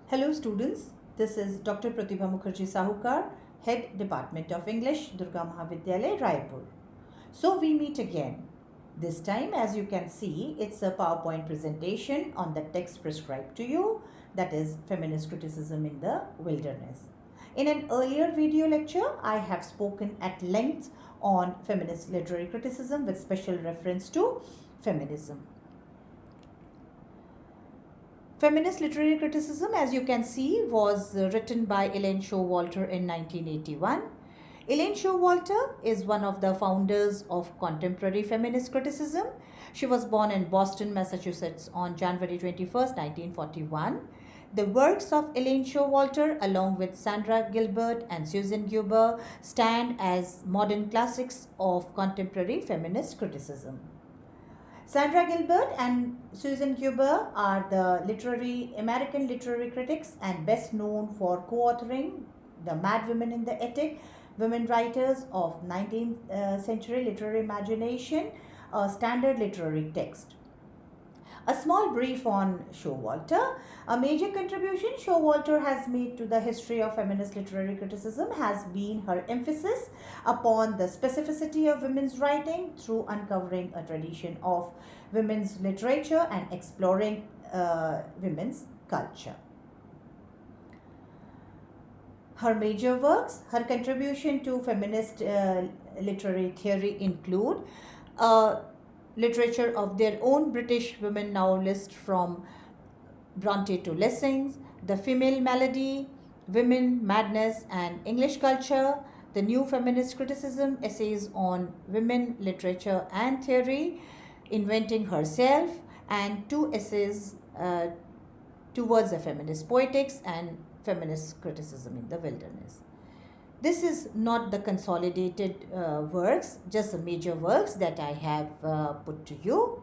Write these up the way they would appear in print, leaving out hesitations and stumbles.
Hello students, this is Dr. Pratibha Mukherjee Sahukar, Head Department of English, Durga Mahavidyalaya, Raipur. So we meet again. This time, as you can see, it's a PowerPoint presentation on the text prescribed to you, that is Feminist Criticism in the Wilderness. In an earlier video lecture, I have spoken at length on feminist literary criticism with special reference to feminism. Feminist literary criticism, as you can see, was written by Elaine Showalter in 1981. Elaine Showalter is one of the founders of contemporary feminist criticism. She was born in Boston, Massachusetts on January 21st, 1941. The works of Elaine Showalter, along with Sandra Gilbert and Susan Guber, stand as modern classics of contemporary feminist criticism. Sandra Gilbert and Susan Guber are the American literary critics and best known for co-authoring The Mad Women in the Attic, Women Writers of 19th Century Literary Imagination, a standard literary text. A small brief on Showalter. A major contribution Showalter has made to the history of feminist literary criticism has been her emphasis upon the specificity of women's writing through uncovering a tradition of women's literature and exploring women's culture. Her major works, her contribution to feminist literary theory include literature of their own British women novelists from Bronte to Lessing, The Female Malady, Women, Madness and English Culture, The New Feminist Criticism, essays on women, literature and theory, Inventing Herself, and two essays towards the feminist poetics and feminist criticism in the wilderness. This is not the consolidated works, just the major works that I have put to you.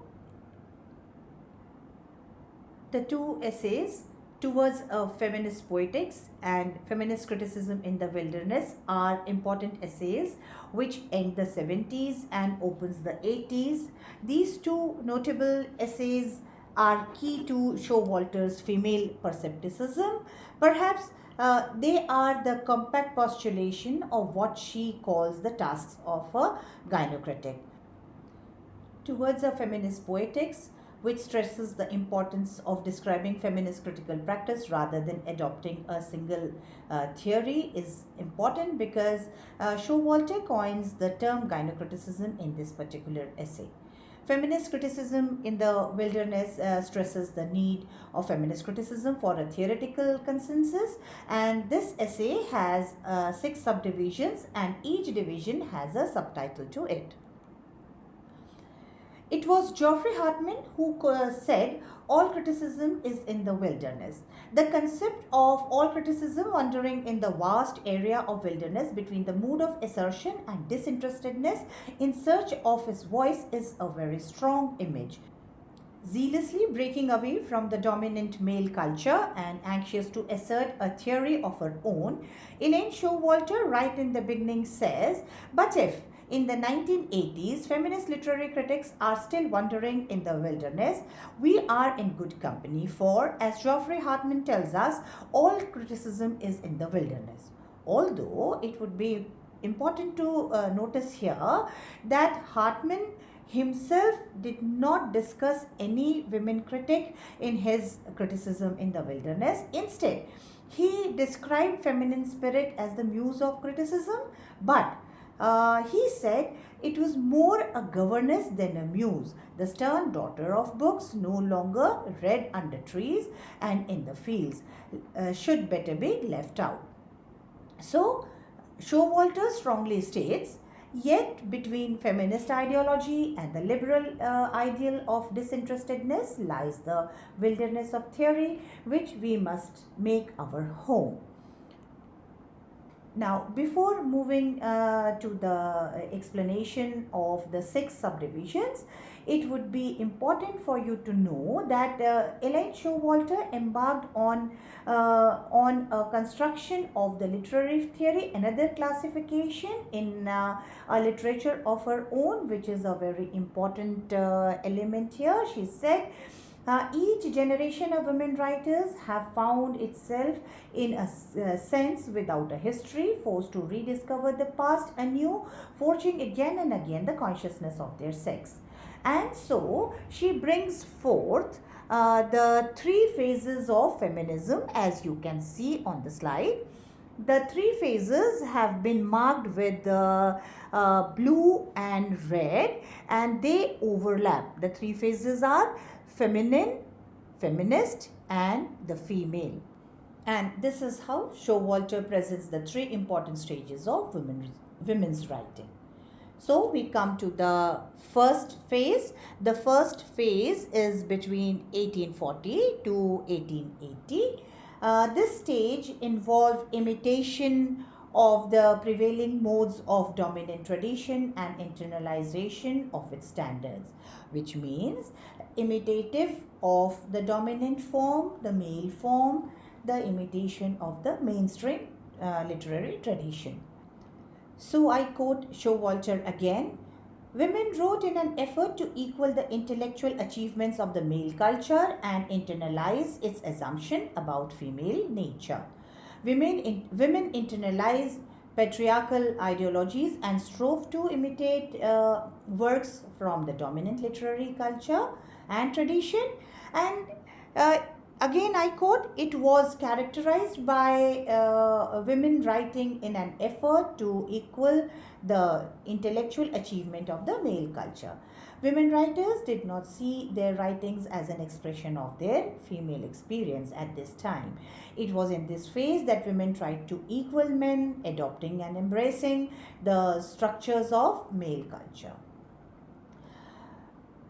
The two essays towards feminist poetics and feminist criticism in the wilderness are important essays which end the 70s and opens the 80s. These two notable essays are key to Showalter's female percepticism. Perhaps they are the compact postulation of what she calls the tasks of a gynocritic. Towards a feminist poetics, which stresses the importance of describing feminist critical practice rather than adopting a single theory, is important because Showalter coins the term gynocriticism in this particular essay. Feminist criticism in the wilderness stresses the need of feminist criticism for a theoretical consensus, and this essay has 6 subdivisions and each division has a subtitle to it. It was Geoffrey Hartman who said, all criticism is in the wilderness. The concept of all criticism wandering in the vast area of wilderness between the mood of assertion and disinterestedness in search of his voice is a very strong image. Zealously breaking away from the dominant male culture and anxious to assert a theory of her own, Elaine Showalter right in the beginning says, but if in the 1980s, feminist literary critics are still wandering in the wilderness, we are in good company, for, as Geoffrey Hartman tells us, all criticism is in the wilderness. Although it would be important to notice here that Hartman himself did not discuss any women critic in his criticism in the wilderness. Instead, he described feminine spirit as the muse of criticism, but he said it was more a governess than a muse, the stern daughter of books, no longer read under trees and in the fields, should better be left out. So, Showalter strongly states, yet between feminist ideology and the liberal ideal of disinterestedness lies the wilderness of theory, which we must make our home. Now, before moving to the explanation of the 6 subdivisions, it would be important for you to know that Elaine Showalter embarked on a construction of the literary theory, another classification in a literature of her own, which is a very important element here. She said Each generation of women writers have found itself in a sense without a history, forced to rediscover the past anew, forging again and again the consciousness of their sex. And so she brings forth the three phases of feminism, as you can see on the slide. The three phases have been marked with blue and red, and they overlap. The three phases are feminine, feminist, and the female. And this is how Showalter presents the three important stages of women's writing. So we come to the first phase. The first phase is between 1840 to 1880. This stage involved imitation of the prevailing modes of dominant tradition and internalization of its standards, which means imitative of the dominant form, the male form, the imitation of the mainstream literary tradition. So I quote Showalter again. Women wrote in an effort to equal the intellectual achievements of the male culture and internalize its assumption about female nature. Women internalized patriarchal ideologies and strove to imitate works from the dominant literary culture and tradition. And uh, again, I quote, it was characterized by women writing in an effort to equal the intellectual achievement of the male culture. Women writers did not see their writings as an expression of their female experience at this time. It was in this phase that women tried to equal men, adopting and embracing the structures of male culture.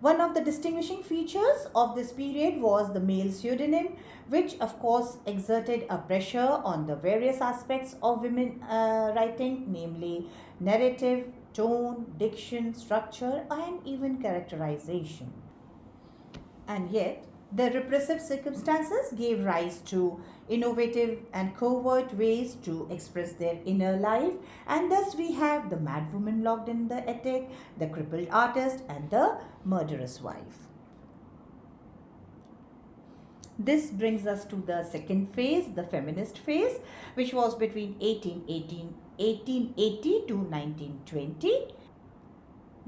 One of the distinguishing features of this period was the male pseudonym, which of course exerted a pressure on the various aspects of women writing, namely narrative, tone, diction, structure, and even characterization. And yet, the repressive circumstances gave rise to innovative and covert ways to express their inner life, and thus we have the mad woman locked in the attic, the crippled artist, and the murderous wife. This brings us to the second phase, the feminist phase, which was between 1880 to 1920.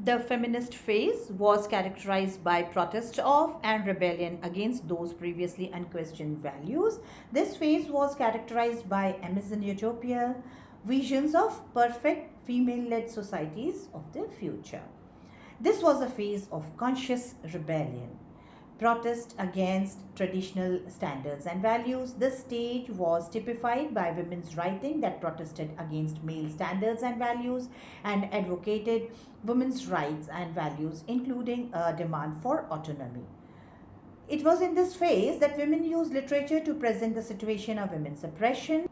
The feminist phase was characterized by protest of and rebellion against those previously unquestioned values. This phase was characterized by Amazon utopia, visions of perfect female-led societies of the future. This was a phase of conscious rebellion, protest against traditional standards and values. This stage was typified by women's writing that protested against male standards and values and advocated women's rights and values, including a demand for autonomy. It was in this phase that women used literature to present the situation of women's oppression.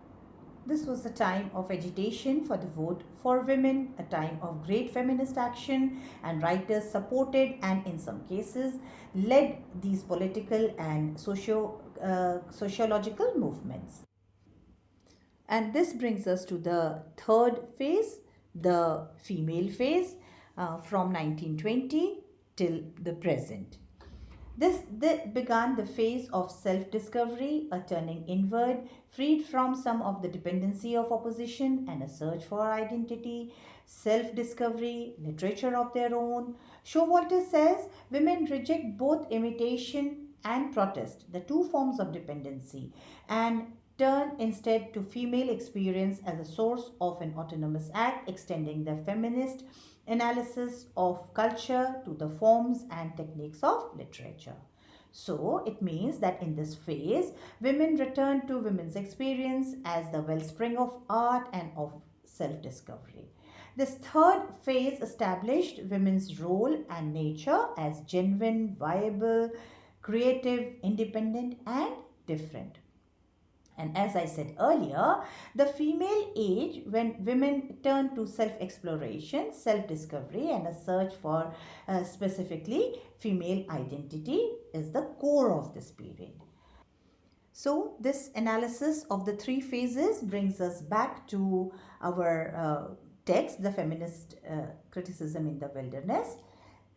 This was a time of agitation for the vote for women, a time of great feminist action, and writers supported and, in some cases, led these political and sociological movements. And this brings us to the third phase, the female phase, from 1920 till the present. This began the phase of self-discovery, a turning inward, freed from some of the dependency of opposition and a search for identity, self-discovery, literature of their own. Showalter says women reject both imitation and protest, the two forms of dependency, and turn instead to female experience as a source of an autonomous act, extending the feminist analysis of culture to the forms and techniques of literature. So it means that in this phase, women return to women's experience as the wellspring of art and of self-discovery. This third phase established women's role and nature as genuine, viable, creative, independent, and different. And as I said earlier, the female age, when women turn to self-exploration, self-discovery, and a search for specifically female identity, is the core of this period. So this analysis of the three phases brings us back to our text, the feminist criticism in the wilderness.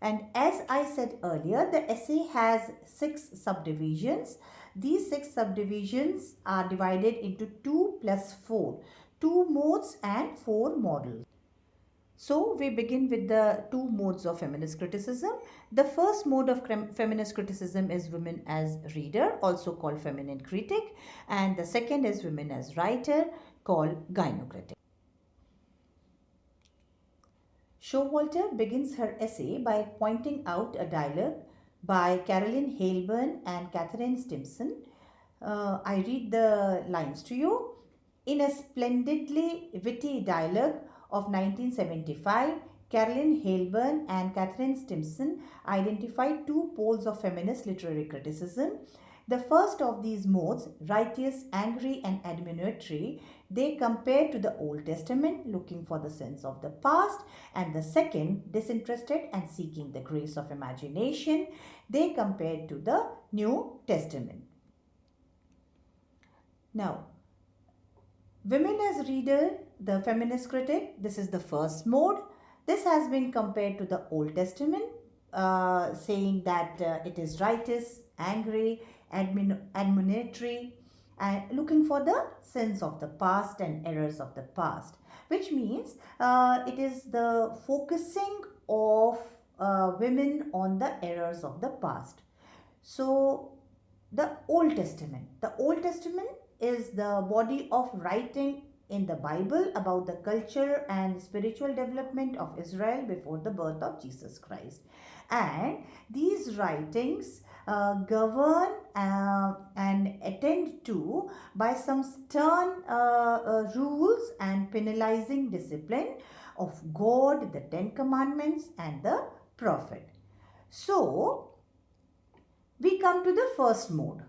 And as I said earlier, the essay has 6 subdivisions. These 6 subdivisions are divided into 2 plus 4, 2 modes and 4 models. So we begin with the 2 modes of feminist criticism. The first mode of feminist criticism is women as reader, also called feminine critic, and the second is women as writer, called gynocritic. Showalter begins her essay by pointing out a dialogue by Carolyn Haleburn and Catherine Stimson. I read the lines to you. In a splendidly witty dialogue of 1975, Carolyn Haleburn and Catherine Stimson identified 2 poles of feminist literary criticism. The first of these modes, righteous, angry, and admonitory, they compare to the Old Testament, looking for the sense of the past, and the second, disinterested and seeking the grace of imagination, they compare to the New Testament. Now, women as reader, the feminist critic, this is the first mode. This has been compared to the Old Testament, saying that it is righteous, angry, admonitory, and looking for the sins of the past and errors of the past, which means it is the focusing of women on the errors of the past. So the Old Testament is the body of writing in the Bible about the culture and spiritual development of Israel before the birth of Jesus Christ. And these writings govern and attend to by some stern rules and penalizing discipline of God, the 10 Commandments, and the prophet. So, we come to the first mode.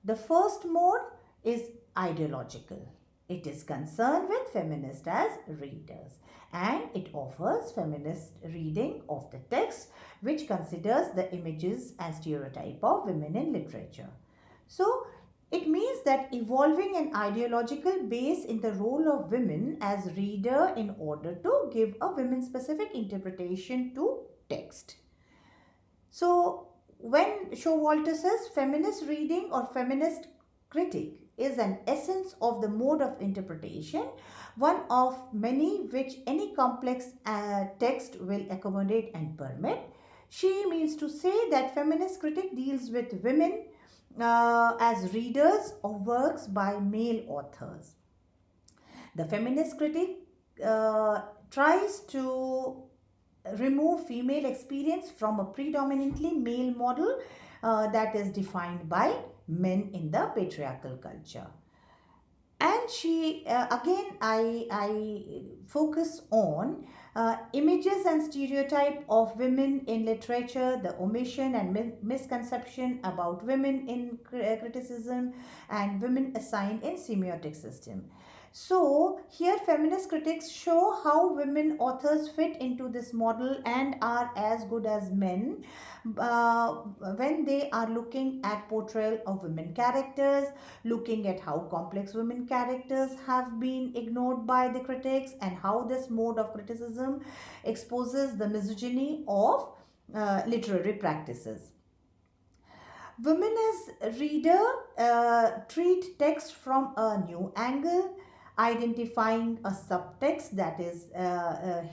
The first mode is ideological. It is concerned with feminists as readers, and it offers feminist reading of the text, which considers the images and stereotype of women in literature. So it means that evolving an ideological base in the role of women as reader in order to give a women specific interpretation to text. So when Showalter says feminist reading or feminist critic is an essence of the mode of interpretation, one of many which any complex text will accommodate and permit. She means to say that feminist critic deals with women as readers of works by male authors. The feminist critic tries to remove female experience from a predominantly male model that is defined by men in the patriarchal culture. And she again I focus on images and stereotype of women in literature, the omission and misconception about women in criticism, and women assigned in semiotic system. So here feminist critics show how women authors fit into this model and are as good as men when they are looking at portrayal of women characters, looking at how complex women characters have been ignored by the critics, and how this mode of criticism exposes the misogyny of literary practices. Women as reader treat text from a new angle, identifying a subtext that is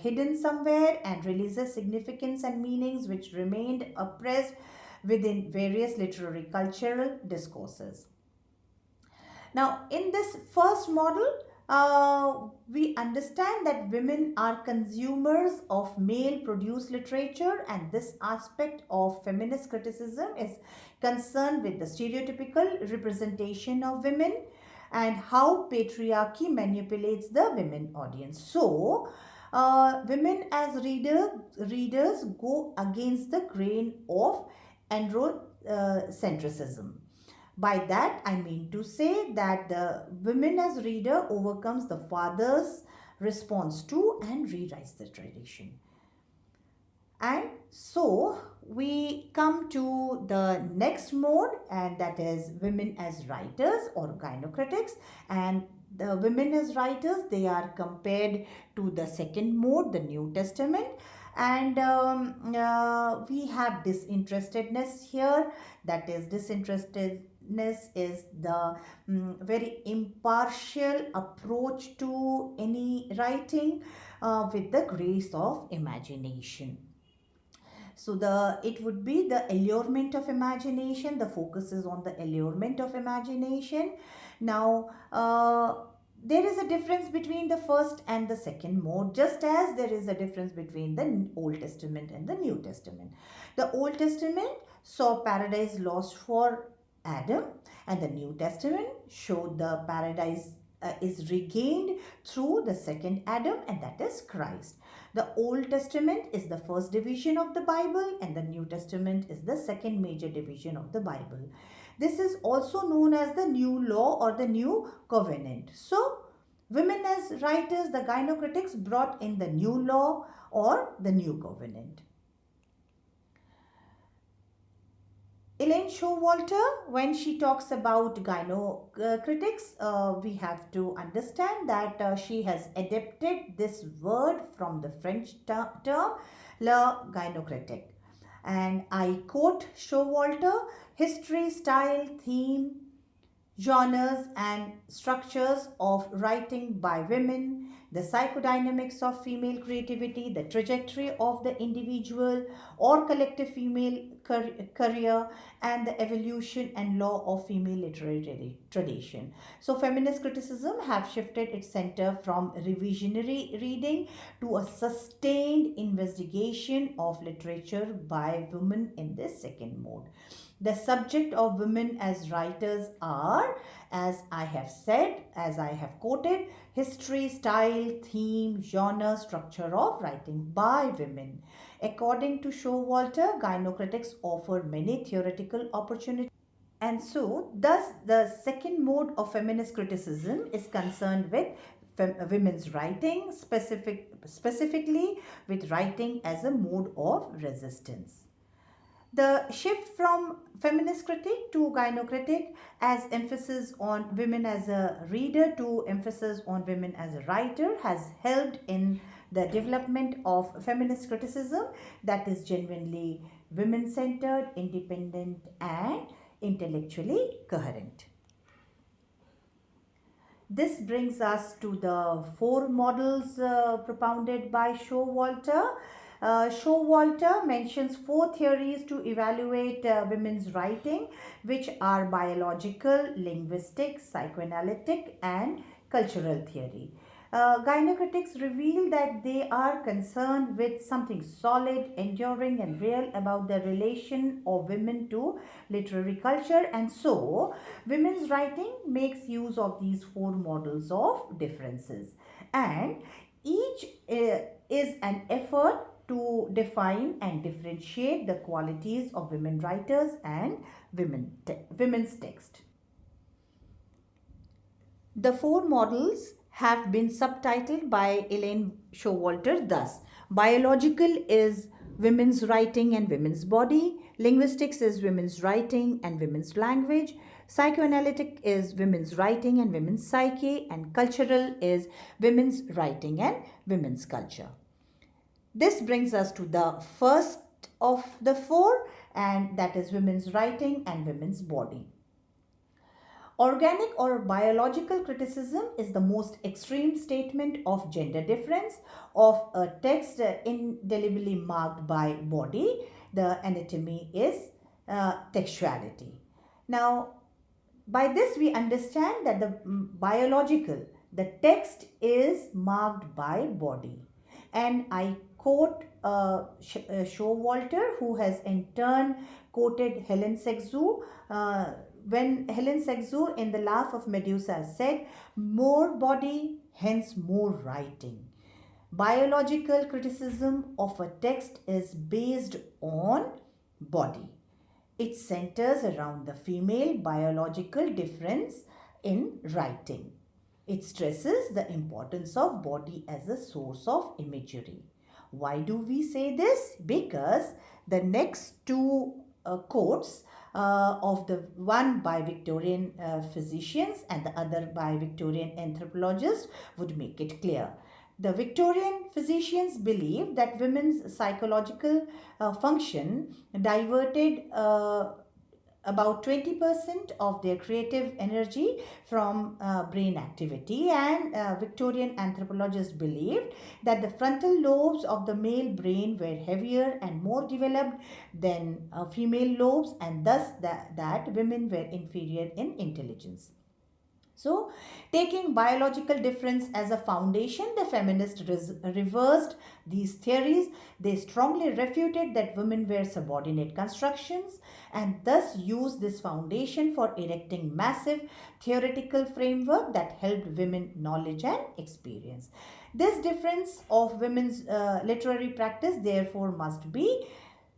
hidden somewhere and releases significance and meanings which remained oppressed within various literary cultural discourses. Now, in this first model, we understand that women are consumers of male produced literature, and this aspect of feminist criticism is concerned with the stereotypical representation of women and how patriarchy manipulates the women audience. So, women as readers go against the grain of androcentrism. By that, I mean to say that the women as reader overcomes the father's response to and rewrites the tradition. And so we come to the next mode, and that is women as writers or gynocritics. And the women as writers, they are compared to the second mode, the New Testament. And we have disinterestedness here. That is, disinterestedness is the very impartial approach to any writing with the grace of imagination. So the it would be the allurement of imagination. The focus is on the allurement of imagination. Now, there is a difference between the first and the second mode, just as there is a difference between the Old Testament and the New Testament. The Old Testament saw paradise lost for Adam, and the New Testament showed the paradise is regained through the second Adam, and that is Christ. The Old Testament is the first division of the Bible, and the New Testament is the second major division of the Bible. This is also known as the New Law or the New Covenant. So, women as writers, the gynocritics brought in the New Law or the New Covenant. Elaine Showalter, when she talks about gynocritics, we have to understand that she has adapted this word from the French term le gynocritic. And I quote Showalter: history, style, theme, genres, and structures of writing by women, the psychodynamics of female creativity, the trajectory of the individual or collective female career, and the evolution and law of female literary tradition. So, feminist criticism have shifted its center from revisionary reading to a sustained investigation of literature by women in this second mode. The subject of women as writers are, as I have said, as I have quoted, history, style, theme, genre, structure of writing by women. According to Showalter, gynocritics offer many theoretical opportunities. And so, thus, the second mode of feminist criticism is concerned with women's writing, specifically with writing as a mode of resistance. The shift from feminist critique to gynocritic, as emphasis on women as a reader to emphasis on women as a writer, has helped in the development of feminist criticism that is genuinely women centered, independent, and intellectually coherent. This brings us to the four models propounded by Showalter. Showalter mentions four theories to evaluate women's writing, which are biological, linguistic, psychoanalytic, and cultural theory. Gynocritics reveal that they are concerned with something solid, enduring, and real about the relation of women to literary culture, and so women's writing makes use of these four models of differences, and each is an effort to define and differentiate the qualities of women writers and women's text. The four models have been subtitled by Elaine Showalter thus: biological is women's writing and women's body, linguistics is women's writing and women's language, psychoanalytic is women's writing and women's psyche, and cultural is women's writing and women's culture. This brings us to the first of the four, and that is women's writing and women's body. Organic or biological criticism is the most extreme statement of gender difference of a text indelibly marked by body. The anatomy is textuality. Now, by this we understand that the biological, the text is marked by body. And I quote Showalter, who has in turn quoted Helen Sexu, when Helen Sexu in The Laugh of Medusa said, more body, hence more writing. Biological criticism of a text is based on body. It centers around the female biological difference in writing. It stresses the importance of body as a source of imagery. Why do we say this? Because the next two quotes of the one by Victorian physicians and the other by Victorian anthropologists would make it clear. The Victorian physicians believed that women's psychological function diverted about 20% of their creative energy from brain activity, and Victorian anthropologists believed that the frontal lobes of the male brain were heavier and more developed than female lobes, and thus that women were inferior in intelligence. So, taking biological difference as a foundation, the feminists reversed these theories. They strongly refuted that women were subordinate constructions and thus used this foundation for erecting massive theoretical framework that helped women knowledge and experience. This difference of women's literary practice therefore must be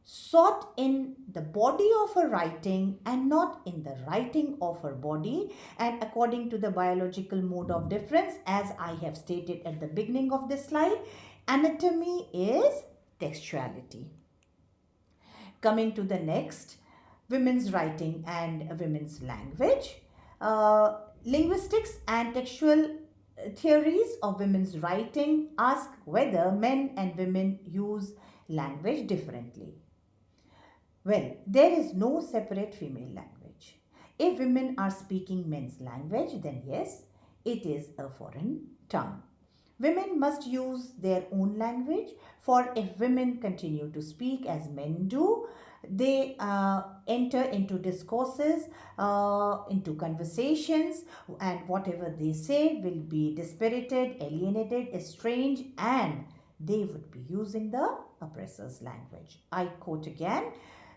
sought in the body of her writing and not in the writing of her body, and according to the biological mode of difference, as I have stated at the beginning of this slide, anatomy is textuality. Coming to the next, women's writing and women's language. Linguistics and textual theories of women's writing ask whether men and women use language differently. Well, there is no separate female language. If women are speaking men's language, then yes, it is a foreign tongue. Women must use their own language, for if women continue to speak as men do, they enter into discourses, into conversations, and whatever they say will be dispirited, alienated, estranged, and they would be using the oppressor's language. I quote again.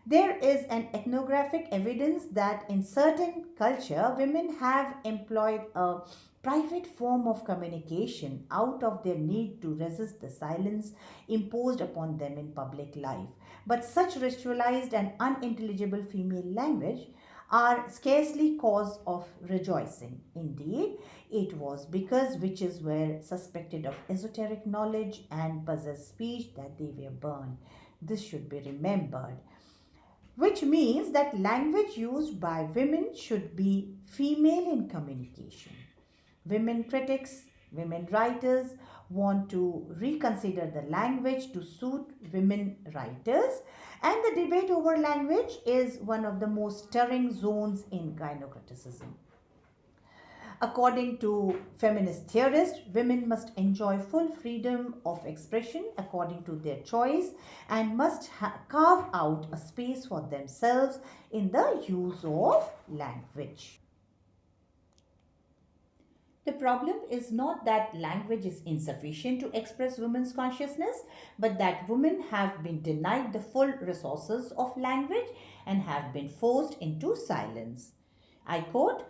There is an ethnographic evidence that in certain culture, women have employed a private form of communication out of their need to resist the silence imposed upon them in public life. But such ritualized and unintelligible female language are scarcely cause of rejoicing. Indeed, it was because witches were suspected of esoteric knowledge and possessed speech that they were burned. This should be remembered, which means that language used by women should be female in communication. Women critics, women writers want to reconsider the language to suit women writers, and the debate over language is one of the most stirring zones in gynocriticism. According to feminist theorists, women must enjoy full freedom of expression according to their choice and must carve out a space for themselves in the use of language. The problem is not that language is insufficient to express women's consciousness, but that women have been denied the full resources of language and have been forced into silence. I quote,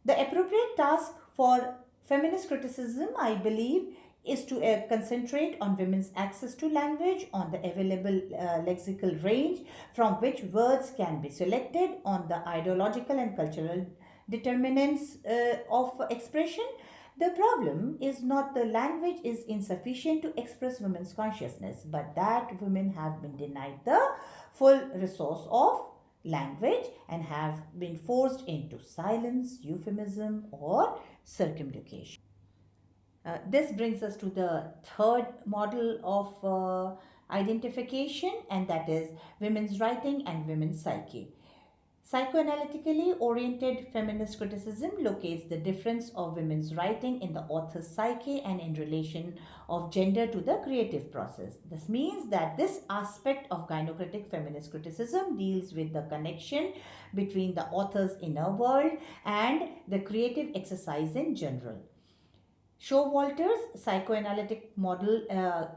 the appropriate task for feminist criticism, I believe, is to concentrate on women's access to language, on the available lexical range from which words can be selected, on the ideological and cultural determinants of expression. The problem is not the language is insufficient to express women's consciousness, but that women have been denied the full resource of language and have been forced into silence, euphemism, or circumlocution. This brings us to the third model of identification, and that is women's writing and women's psyche. Psychoanalytically oriented feminist criticism locates the difference of women's writing in the author's psyche and in relation of gender to the creative process. This means that this aspect of gynocritic feminist criticism deals with the connection between the author's inner world and the creative exercise in general. Showalter's psychoanalytic model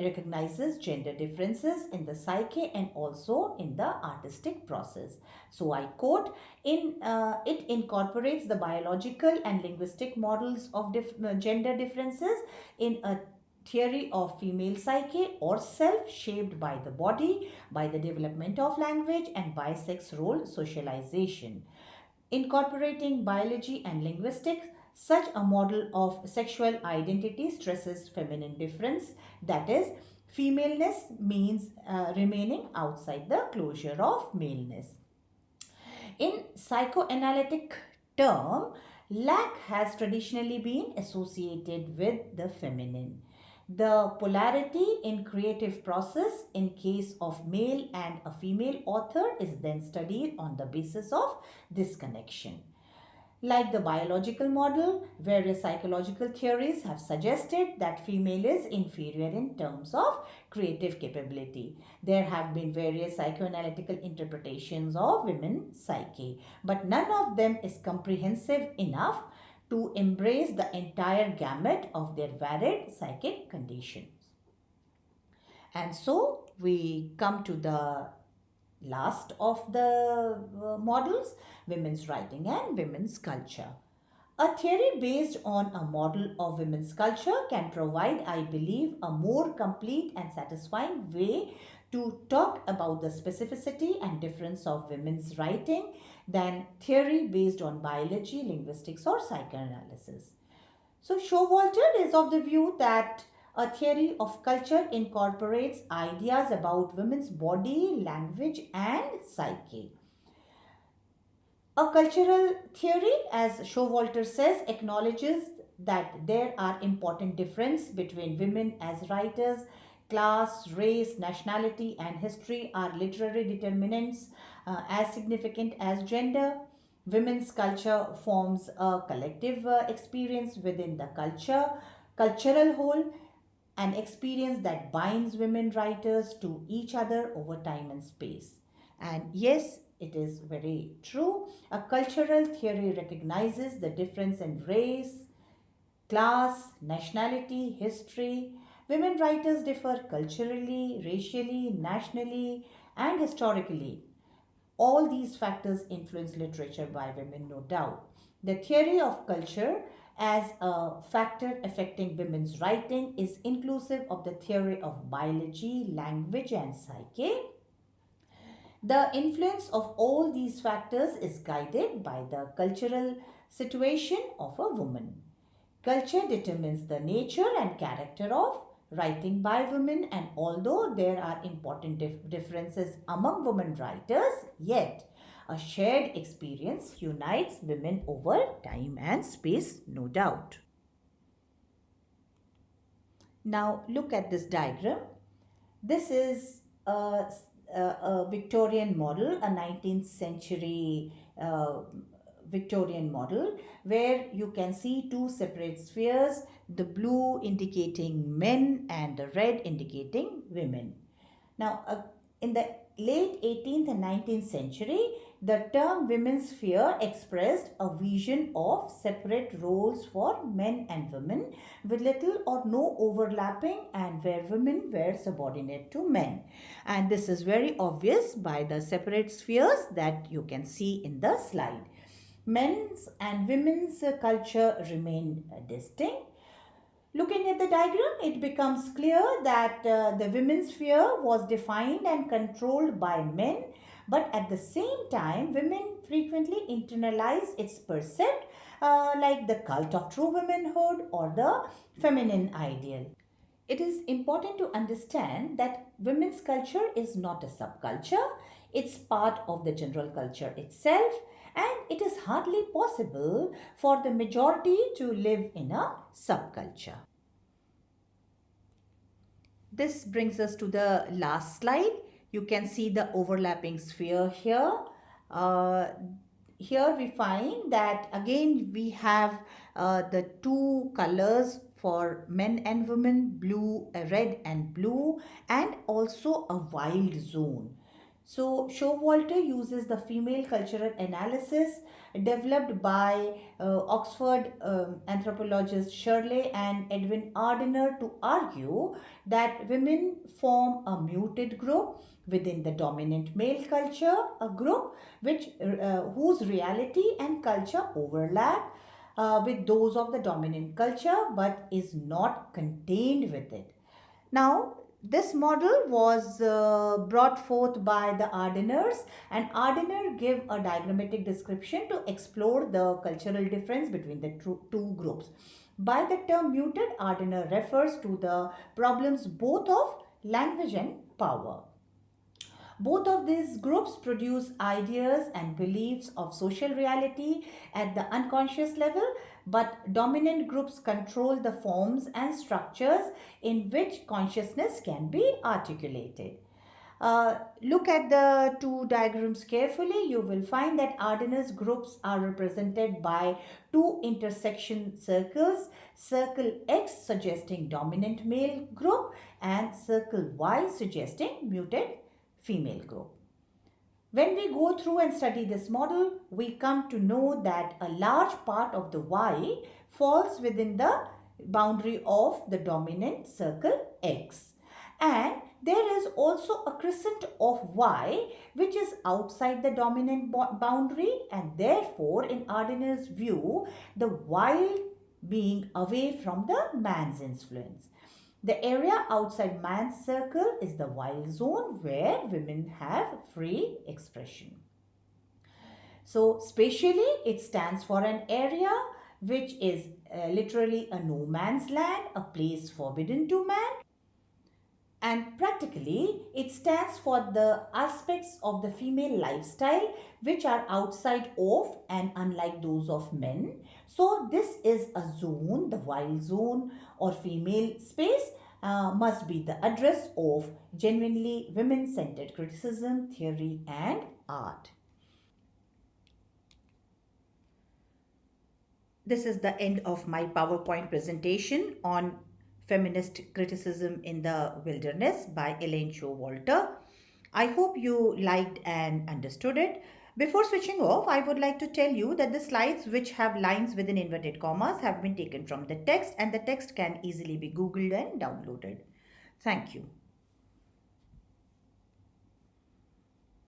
recognizes gender differences in the psyche and also in the artistic process. So I quote, it incorporates the biological and linguistic models of gender differences in a theory of female psyche or self shaped by the body, by the development of language, and by sex role socialization. Incorporating biology and linguistics, such a model of sexual identity stresses feminine difference, that is, femaleness means remaining outside the closure of maleness. In psychoanalytic term, lack has traditionally been associated with the feminine. The polarity in creative process in case of male and a female author is then studied on the basis of this connection. Like the biological model, various psychological theories have suggested that female is inferior in terms of creative capability. There have been various psychoanalytical interpretations of women's psyche, but none of them is comprehensive enough to embrace the entire gamut of their varied psychic conditions. And so we come to the last of the models, women's writing and women's culture. A theory based on a model of women's culture can provide, I believe, a more complete and satisfying way to talk about the specificity and difference of women's writing than theory based on biology, linguistics, or psychoanalysis. So, Showalter is of the view that a theory of culture incorporates ideas about women's body, language, and psyche. A cultural theory, as Showalter says, acknowledges that there are important differences between women as writers. Class, race, nationality, and history are literary determinants as significant as gender. Women's culture forms a collective experience within the cultural whole, an experience that binds women writers to each other over time and space. And yes, it is very true. A cultural theory recognizes the difference in race, class, nationality, history. Women writers differ culturally, racially, nationally, and historically. All these factors influence literature by women, no doubt. The theory of culture as a factor affecting women's writing is inclusive of the theory of biology, language, and psyche. The influence of all these factors is guided by the cultural situation of a woman. Culture determines the nature and character of writing by women, and although there are important differences among women writers, yet a shared experience unites women over time and space, no doubt. Now, look at this diagram. This is a Victorian model, a 19th century Victorian model, where you can see two separate spheres, the blue indicating men and the red indicating women. Now, in the late 18th and 19th century, the term women's sphere expressed a vision of separate roles for men and women with little or no overlapping, and where women were subordinate to men. And this is very obvious by the separate spheres that you can see in the slide. Men's and women's culture remain distinct. Looking at the diagram, it becomes clear that the women's sphere was defined and controlled by men, but at the same time, women frequently internalize its percept, like the cult of true womanhood or the feminine ideal. It is important to understand that women's culture is not a subculture, it's part of the general culture itself, and it is hardly possible for the majority to live in a subculture. This brings us to the last slide. You can see the overlapping sphere here. Uh, Here we find that again we have the two colors for men and women, blue, red and blue, and also a wild zone. So Showalter uses the female cultural analysis developed by Oxford anthropologist Shirley and Edwin Ardener to argue that women form a muted group within the dominant male culture, a group whose reality and culture overlap with those of the dominant culture but is not contained with it. Now, this model was brought forth by the Ardeners, and Ardener gave a diagrammatic description to explore the cultural difference between the two groups. By the term muted, Ardener refers to the problems both of language and power. Both of these groups produce ideas and beliefs of social reality at the unconscious level, but dominant groups control the forms and structures in which consciousness can be articulated. Look at the two diagrams carefully. You will find that Ardennes groups are represented by two intersection circles, circle X suggesting dominant male group and circle Y suggesting muted female group. When we go through and study this model, we come to know that a large part of the Y falls within the boundary of the dominant circle X. And there is also a crescent of Y which is outside the dominant boundary, and therefore in Ardennes' view, the wild being away from the man's influence. The area outside man's circle is the wild zone where women have free expression. So, spatially, it stands for an area which is literally a no man's land, a place forbidden to man. And practically, it stands for the aspects of the female lifestyle which are outside of and unlike those of men. So, this is a zone, the wild zone or female space, must be the address of genuinely women centered criticism, theory, and art. This is the end of my PowerPoint presentation on Feminist Criticism in the Wilderness by Elaine Showalter. I hope you liked and understood it. Before switching off, I would like to tell you that the slides which have lines within inverted commas have been taken from the text, and the text can easily be googled and downloaded. Thank you.